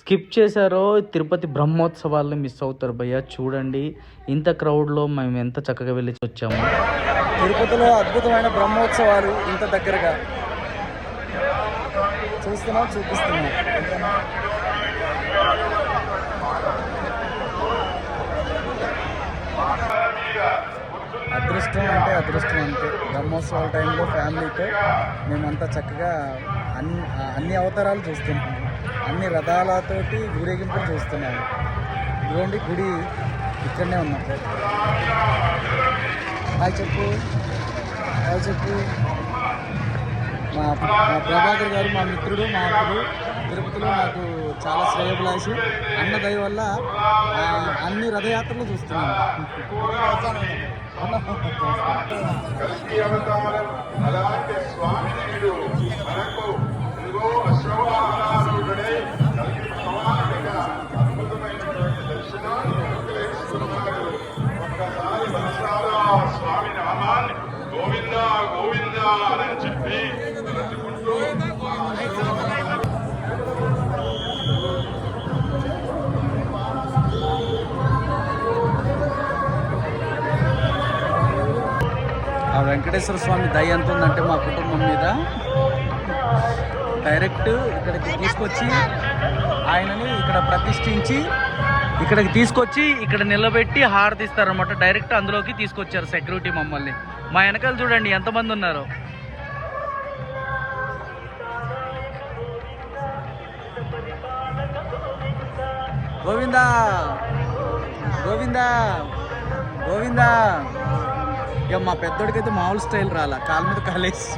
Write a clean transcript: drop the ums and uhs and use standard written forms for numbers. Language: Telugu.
స్కిప్ చేశారో తిరుపతి బ్రహ్మోత్సవాల్ని మిస్ అవుతారు భయ్య. చూడండి ఇంత క్రౌడ్లో మేము ఎంత చక్కగా వెళ్ళి వచ్చాము. తిరుపతిలో అద్భుతమైన బ్రహ్మోత్సవాలు ఇంత దగ్గరగా చూపిస్తున్నాం. అదృష్టం అంతే. బ్రహ్మోత్సవాల టైంలో ఫ్యామిలీతో మేమంతా చక్కగా అన్ని అవతారాలు చూస్తున్నాం, అన్ని రథాలతోటి ఊరేగింపులు చూస్తున్నాము. ఇదిగోండి గుడి ఇక్కడనే ఉన్నాం. హాయ్ చెప్పు. మా ప్రభాకర్ గారు మా మిత్రుడు, మా అప్పుడు తిరుపతిలో నాకు చాలా శ్రేయభిలాషి. అన్న దయ వల్ల అన్ని రథయాత్రలు చూస్తున్నాను. స్వామి నామాన్ని గోవింద గోవింద అని చెప్పి ఆ వెంకటేశ్వర స్వామి దయ ఎంత ఉందంటే మా కుటుంబం మీద, డైరెక్ట్ ఇక్కడికి తీసుకొచ్చి ఆయనని ఇక్కడ ప్రతిష్ఠించి ఇక్కడికి తీసుకొచ్చి ఇక్కడ నిలబెట్టి హారతిస్తారనమాట. డైరెక్ట్ అందులోకి తీసుకొచ్చారు సెక్యూరిటీ మమ్మల్ని. మా వెనకాల చూడండి ఎంతమంది ఉన్నారు. గోవిందా గోవిందా గోవిందా. ఇక మా పెద్దోడికైతే మామూలు స్టైల్ రాలా, కాలు మీద కాలేసి